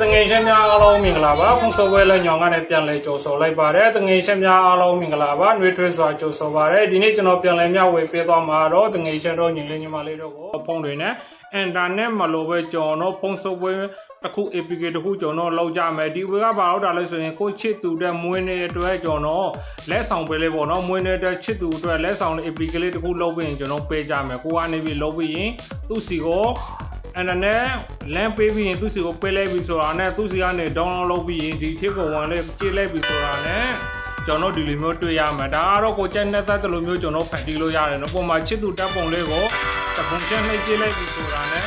တငယ်ချင်းများအားလုံးမင်္ဂလာပါခုဆိုပွဲလည်းညောင်ကနေပြန်လဲကြိုဆိုလိုက်ပါတယ်တငယ်ချင်းများအားလုံးမင်္ဂလာပါနှွေးထွေးစွာကြိုဆိုပါတယ်ဒီနေ့ကျွန်တော်ပြန်လဲမျှဝေပေးသွားမှာတော့တငယ်ချင်းတို့ညီလေးညီမလေးတို့ကိုဖုန်းတွေနဲ့အင်တာနက်မလိုပဲကျွန်တော်ဖုန်းဆိုပွဲတစ်ခု APK တစ်ခုကျွန်တော်လောက်ကြမယ်ဒီဝေကဘာလို့တာလဲဆိုရင်ကိုချစ်သူတဲ့မွေးနေ့အတွက်ကျွန်တော်လက်ဆောင်ပေးလေးပေါ့နော်မွေးနေ့အတွက်ချစ်သူအတွက်လက်ဆောင်လေး APK လေးတစ်ခုလုပ်ပြီးရင်ကျွန်တော်ပေးကြမယ်ကိုကနေပြီးလုပ်ပြီးရင်သူ့စီကိုအဲ့ဒါနဲ့လမ်းပေးပြီးရင်သူ့စီကိုပေးလိုက်ပြီးဆိုတာနဲ့သူ့စီကနေ download လုပ်ပြီးရင်ဒီထစ်ကိုဝင်လေးကြည့်လိုက်ပြီးဆိုတာနဲ့ကျွန်တော်ဒီလိုမျိုးတွေ့ရမှာဒါကတော့ကိုကျန်တဲ့သက်လိုမျိုးကျွန်တော်ဖန်တီးလို့ရတယ်နော်ပုံမှာချစ်သူတပ်ပုံလေးကိုတပုံချက်နဲ့ကြည့်လိုက်ပြီးဆိုတာနဲ့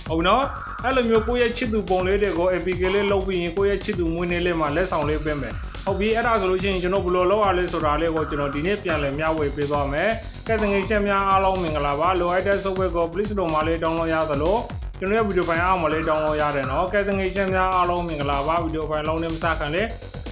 ဟုတ်နော်အဲ့လိုမျိုးကိုရဲ့ချစ်သူပုံလေးတွေကို APK လေးလုပ်ပြီးရင်ကိုရဲ့ချစ်သူမွေးနေ့လေးမှာလက်ဆောင်လေးပေးမယ်ဟုတ်ပြီအဲ့ဒါဆိုလို့ရှိရင်ကျွန်တော်ဘယ်လိုလုပ်ရလဲဆိုတာလေးကိုကျွန်တော်ဒီနေ့ပြန်လည်မျှဝေပေးသွားမယ်ကဲတငယ်ချင်းများအားလုံးမင်္ဂလာပါလိုအပ်တဲ့ software ကို Play Store မှာလေး download ရသလိုကျွန်တော်ရဲ့ဗီဒီယိုဖိုင်အားမှာလေး download ရတယ်နော်ကဲတငယ်ချင်းများအားလုံးမင်္ဂလာပါဗီဒီယိုဖိုင်လုံးနဲ့မစခံလေ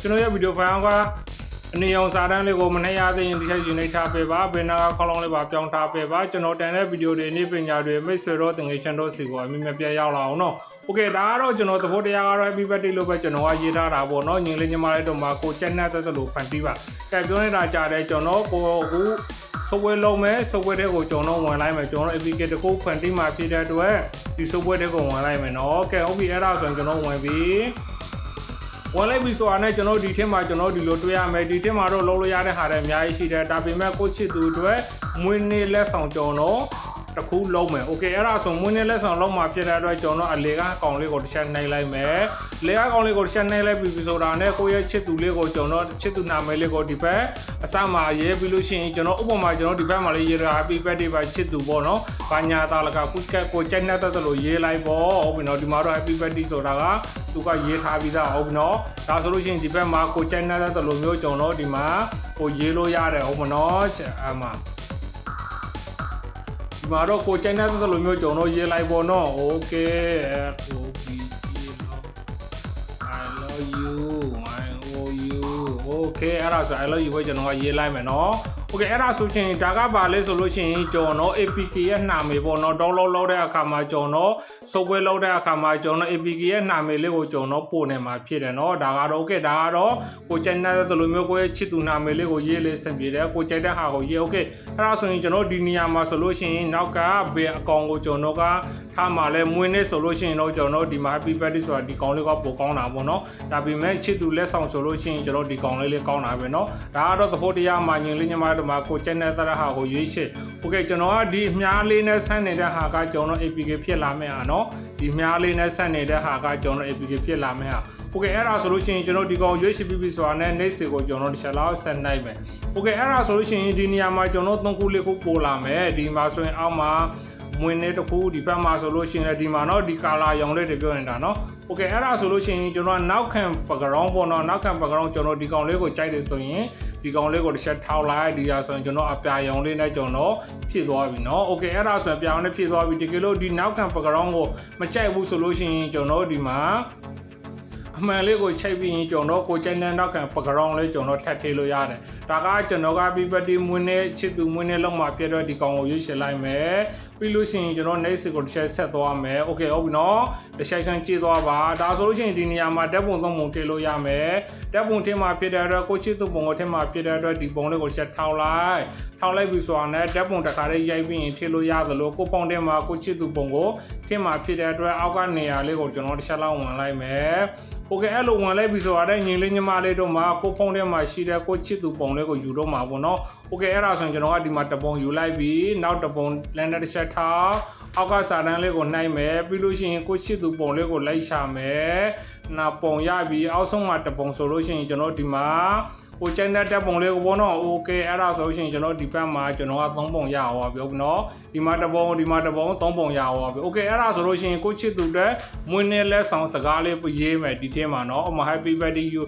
ကျွန်တော်ရဲ့ဗီဒီယိုဖိုင်အားကအနည်းအောင်စာတန်းလေးကိုမနှက်ရသေးရင်ဒီချက်ယူနေထားပေးပါဘယ်နာခေါင်းလုံးလေးပါပြောင်းထားပေးပါကျွန်တော်တန်တဲ့ဗီဒီယိုတွေနေ့ပညာတွေမိတ်ဆွေတို့တငယ်ချင်းတို့စီကိုအမြင်မပြတ်ရောက်လာအောင်နော်โอเคဒါကတော့ကျွန်တော်သဘောတရားကတော့ Happy Birthday လို့ပဲကျွန်တော်ကရေးထားတာပေါ့နော်ညီလေးညီမလေးတို့မှာကိုကျက်နဲ့သက်သက်လို့ဖန်တီးပါကဲပြောနေတာကြားတယ်ကျွန်တော်ကိုအခုsoftware လုံးမယ် software တွေကိုကျွန်တော်ဝင်လိုက်မယ်ကျွန်တော် APK တခုဖန်တီးမှာဖြစ်တဲ့အတွက်ဒီ software တွေကိုဝင်လိုက်မယ်နော်ကဲဟုတ်ပြီအဲ့ဒါဆိုရင်ကျွန်တော်ဝင်ပြီဝင်လိုက်ပြီဆိုတာနဲ့ကျွန်တော်ဒီထက်မှာကျွန်တော်ဒီလိုတွေ့ရမယ်ဒီထက်မှာတော့လုံးလို့ရတဲ့ဟာတွေအများကြီးရှိတယ်ဒါပေမဲ့ကိုချစ်သူအတွက်မွေးနေ့လက်ဆောင်ကျွန်တော်တခုလုံးမယ်โอเคအဲ့ဒါဆိုမွေးနေ့လက်ဆောင်လုံးမှာဖြစ်တဲ့အတွက်ကျွန်တော်အလေကအကောင်လေးကိုတစ်ချက်နှိုက်လိုက်မယ်လေကအကောင်လေးကိုတစ်ချက်နှိုက်လိုက်ပြီဆိုတာနဲ့ကိုရဲ့ချစ်သူလေးကိုကျွန်တော်ချစ်သူနာမည်လေးကိုဒီဘက်အစမှာရေးပြီးလို့ရှိရင်ကျွန်တော်ဥပမာကျွန်တော်ဒီဘက်မှာလေးရေးထား Happy Birthday ပါချစ်သူပေါ့နော်ဘာညာသားလကကိုကျက်နေတဲ့လို့ရေးလိုက်ပေါ့ဟုတ်ပြီနော်ဒီမှာတော့ Happy Birthday ဆိုတာကသူကရေးထားပြီးသားဟုတ်ပြီနော်ဒါဆိုလို့ရှိရင်ဒီဘက်မှာကိုကျက်နေတဲ့လို့မျိုးကျွန်တော်ဒီမှာကိုရေးလို့ရတယ်ဟုတ်မနော်အမှဒီမှာတော့ကိုကျန်တဲ့လိုမျိုးကျွန်တော်ရေးလိုက်ပေါ့နော် Okay I love you I owe you Okay အဲ့ဒါဆို I love you ကိုကျွန်တော်ရေးလိုက်မယ်နော် Okay အဲ့ဒါဆိုချင်းဒါကပါလဲဆိုလို့ရှိရင်ကျွန်တော် APK ရဲ့နာမည်ပေါ့နော် download လုပ်တဲ့အခါမှာကျွန်တော် software လုပ်တဲ့အခါမှာကျွန်တော် APK ရဲ့နာမည်လေးကိုကျွန်တော်ပို့နေမှာဖြစ်တယ်နော်ဒါကတော့ Okay ဒါကတော့ကိုကျန်တဲ့လိုမျိုးကိုရဲ့ချစ်သူနာမည်လေးကိုရေးလေးဆင်ပြေတယ်ကိုကျန်တဲ့ဟာကိုရေး Okay အဲ့ဒါဆိုရင်ကျွန်တော်ဒီနေရာမှာဆိုလို့ရှိရင်နောက်ကဘယ်အကောင်ကိုကျွန်တော်ကထားမှာလဲမွေးနေ့ဆိုလို့ရှိရင်တော့ကျွန်တော်ဒီမှာ Happy Birthday ဆိုတာဒီကောင်လေးကပိုကောင်းတာပေါ့နော်ဒါပေမဲ့ချစ်သူလက်ဆောင်ဆိုလို့ရှိရင်ကျွန်တော်ဒီကောင်လေးကောင်းတာပဲနော်ဒါကတော့သဘောတရားမှညင်လေးညီမတို့မှာကိုကျန်တဲ့ဟာကိုရွေးချယ် Okay ကျွန်တော်ကဒီအများလေးနဲ့ဆန်းနေတဲ့ဟာကကျွန်တော် APK ဖြစ်လာမယ့်ဟာနော်ဒီအများလေးနဲ့ဆန်းနေတဲ့ဟာကကျွန်တော် APK ဖြစ်လာမယ့်ဟာ Okay အဲ့ဒါဆိုလို့ရှိရင်ကျွန်တော်ဒီကောင်ရွေးချယ်ပြီးဆိုတာနဲ့နေစီကိုကျွန်တော်တစ်ချက်လောက်ဆက်နိုင်မယ် Okay အဲ့ဒါဆိုလို့ရှိရင်ဒီနေရာမှာကျွန်တော်3ခုလေးခုပို့လာမယ်ဒီမှာဆိုရင်အောက်မှာမွေးနေ့တစ်ခုဒီဘက်မှာဆိုလို့ရှိရင်ဒီမှာเนาะဒီ color ရောင်လေးတွေပြောနေတာเนาะ Okay အဲ့ဒါဆိုလို့ရှိရင်ကျွန်တော်နောက်ခံ background ပေါ့เนาะနောက်ခံ background ကျွန်တော်ဒီကောင်လေးကိုကြိုက်တယ်ဆိုရင်ဒီကောင်လေးကိုတစ်ချက်ထောက်လိုက်ဒီဟာဆိုရင်ကျွန်တော်အပြာရောင်လေးနဲ့ကျွန်တော်ဖြစ်သွားပြီเนาะ Okay အဲ့ဒါဆိုရင်အပြာရောင်လေးဖြစ်သွားပြီဒီကိလို့ဒီနောက်ခံ background ကိုမကြိုက်ဘူးဆိုလို့ရှိရင်ကျွန်တော်ဒီမှာအမှန်လေးကိုချိန်ပြီးရင်ကျွန်တော်ကိုကျန်တဲ့နောက်ခံ background လေးကျွန်တော်ထပ်ထည့်လို့ရတယ်ဒါကကျွန်တော်က Happy Birthday မွေးနေ့ချစ်သူမွေးနေ့လောက်မှာဖြစ်တော့ဒီကောင်ကိုရွေးချယ်လိုက်မယ်ပြီးလို့ရှိရင်ကျွန်တော် next ကိုတစ်ချက်ဆက်သွားမယ် Okay ဟုတ်ပြီနော်တစ်ချက်ချင်းကြည့်သွားပါဒါဆိုလို့ရှိရင်ဒီနေရာမှာဓာတ်ပုံသုံးပုံထည့်လို့ရမယ်ဓာတ်ပုံထည့်မှာဖြစ်တဲ့အတွက်ကိုချစ်သူပုံကိုထည့်မှာဖြစ်တဲ့အတွက်ဒီပုံလေးကိုချက်ထောက်လိုက်ပြီးဆိုတာနဲ့ဓာတ်ပုံတစ်ခါလေးရိုက်ပြီးရင်ထည့်လို့ရသလိုကိုပုံထဲမှာကိုချစ်သူပုံကိုထည့်မှာဖြစ်တဲ့အတွက်အောက်ကနေရာလေးကိုကျွန်တော်တစ်ချက်လောက်ဝင်လိုက်မယ် Okay အဲ့လိုဝင်လိုက်ပြီဆိုတော့ညီလေးညီမလေးတို့မှာကိုဖုန်းထဲမှာရှိတဲ့ကိုချစ်သူပုံလေးကိုယူတော့မှာပေါ့နော် Okay အဲ့ဒါဆိုရင်ကျွန်တော်ကဒီမှာတပုံယူလိုက်ပြီးနောက်တပုံလန်တစ်ချက်ထားအောက်ကစာတန်းလေးကိုနှိုက်မယ်ပြီးလို့ရှိရင်ကိုချစ်သူပုံလေးကိုလိုက်ချမယ်နောက်ပုံရပြီးအောက်ဆုံးမှာတပုံဆိုလို့ရှိရင်ကျွန်တော်ဒီမှာကိုကျန်တဲ့ပုံလေးကိုပေါ့နော် Okay အဲ့ဒါဆိုရှင်ကျွန်တော်ဒီဘက်မှာကျွန်တော်က3ပုံရအောင်ပြောပြီနော်ဒီမှာတပုံဒီမှာတပုံ3ပုံရအောင်ပြီ Okay အဲ့ဒါဆိုလို့ရှင်ကိုချစ်သူတဲ့မွေးနေ့လက်ဆောင်စကားလေးရေးမယ်ဒီထဲမှာနော်အမ Happy Birthday you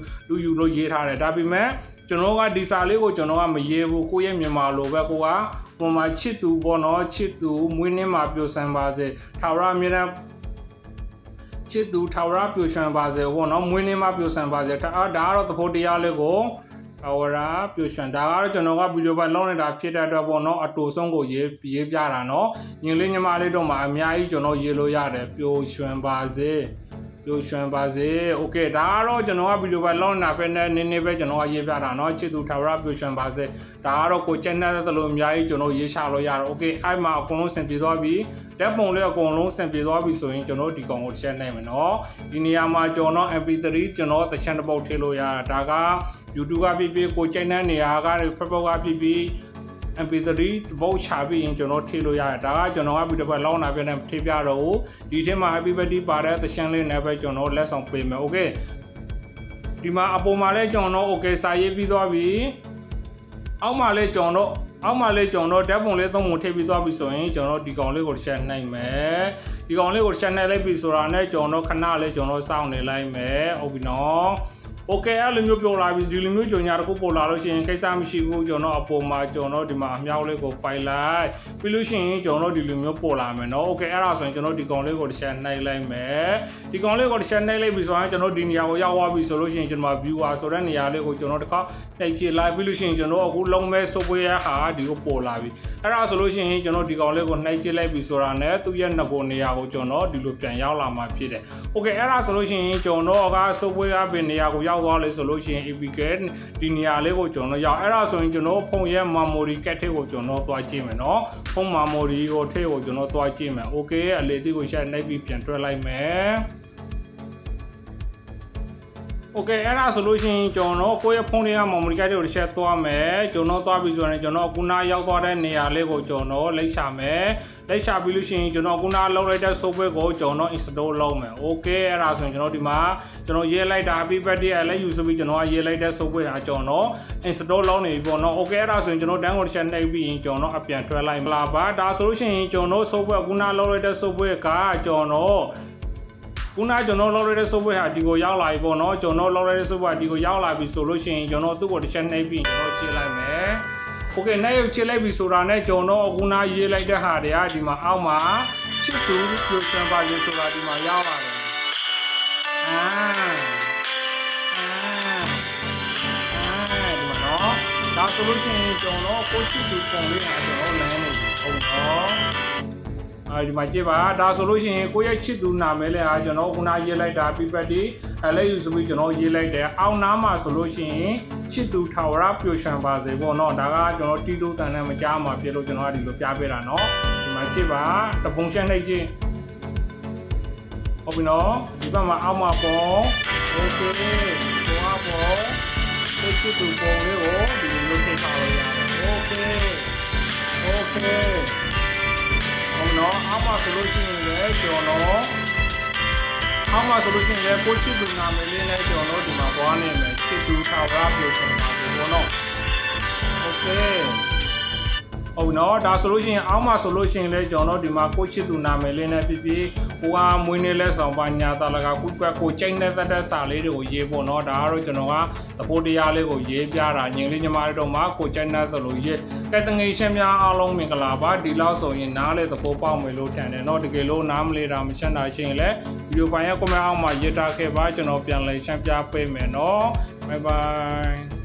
လို့ရေးထားတယ်ဒါပေမဲ့ကျွန်တော်ကဒီစာလေးကိုကျွန်တော်ကမရေးဘူးကိုရဲ့မြန်မာလိုပဲကိုကပုံမှာချစ်သူပေါ့နော်ချစ်သူမွေးနေ့မှာပြိုဆန်ပါစေထာဝရအမြဲတမ်းချစ်သူထာဝရပြိုဆန်ပါစေပေါ့နော်မွေးနေ့မှာပြိုဆန်ပါစေဒါကတော့သဘောတရားလေးကို Tawara Pushan Dagar Jonova video by Lone da Pita Dabono at Tosongo Ye Piarano, Yingling Malidoma, Miai Jono Yellow Yard, Pushan Baze. Okay, Daro Genoa video by Lone Napenda Nineve Genoa Yevara, Noche to Tara Pushan Baze, Daro Cochena the Lumia Jono Yeshalo Yar. Okay, I'm a Conos and Pidobi, definitely a Conos and Pidobi so in Jono the Congo name no. Iniama Jono and P3 Jono the Chanabo Telo Yar Daga, Uduga Bibi, Cochena, Niaga, Purple Bibi. MP3 both happy in Jono Tiloya, Jono with the Balon of an Tibiaro, detail my everybody para the channel never Jono less on payment. Okay. Dima Apomale Jono, okay, Saye Vidovi Aumale Jono, definitely don't want to be Jono, the only good channel name. The only good channel episode on Jono Canale, Jono sound like me, Obino. Okay, I'll move your life is dealing with Jonarco Polaro, in case I'm Shibu, Jono, Apoma, Jono, the Mahmiao, Pilai, Pilusin, Jono, the Lumio Polameno. Okay, Eras and Jono, the Conlego, the Channel like me. The Conlego, the Channel is one, Jono, the Yawa, solution in my view, as or any Yalego, Jonoca, like Live Pilusin, Jono, who long may so we are hard, you Polavi. Eras solution, Jono, the Conlego, Nature Levis or Anet, to Yanagonia, Jono, the Lupian Yala, my Pide. Okay, Eras solution, Jono, so we have been Yago. Solution if we get Dinia Lego Jono, Ya era so in Jono, Poya Mamori Catego Jono to achievement, no? Pom Mamori or Teo Jono to achievement. Okay, a lady will share Navy Piantro like me. Okay, era solution Jono, Poya Ponia Mamori or share to me, Jono to Abizon, Jono, Kuna Yago, Nia Lego Jono, Lake Shame. Let's have Bilusin, Jono Guna Loretta Sober go, Jono is the Lome. Okay, Eras and Jono Dima, Jono Ye like the happy birthday, I like you to be Jono, Ye like that Sober, Jono, and Sado Lone, Bono, okay, Eras and Jono Dango Shanday being Jono, up and Twilight Lava, the solution Jono Sober, Guna Loretta Sober, Jono. Guna Jono Loretta Sober had to go Yala, Bono, Jono Loretta Sober, Digo Yala, be solution, Jono, do what the Shanday being, Jono, like me. Okay, now you chill a bit so run a Jono, Guna ye like the Hadia, Dima Alma, Chitu, Lucian Bajo Dima Yawa. That solution is Jono, Cochi to Pony, my Jiva, that solution, Koyachi to Namele, Jono, Guna ye like that, everybody, I let you to be Jono ye like the Aunama solution. Chitu Tower, Pushan Baze, no, Daga, Jono, Titu, and Jama, Piero Janari, Piabera, no, Machiva, the function agent. Obino, Dipama Alma Ball, okay, Boabo, Chitu Bolo, the Luke okay. Oh no, Alma solution there, Jono. How much solution there? Put you to Namelina, Jono, to my one name. To Tower okay. Oh no, that solution, our solution, let Jono, the Macochi to Namelina Pipi, who are winless on Banyata, like a good coaching that salad or Yebo, no, the Aro Genoa, the Podiale or Yebia, Yelina Mardo Marco, China, the Loye, getting a Shemia along Mikalaba, the loss of Inale, the Popa Melo, and not the Gelo Namle Ramshana Shingle, you find a comment on my Yeta Kevach and Opian Lake Champion payment, no. Bye bye.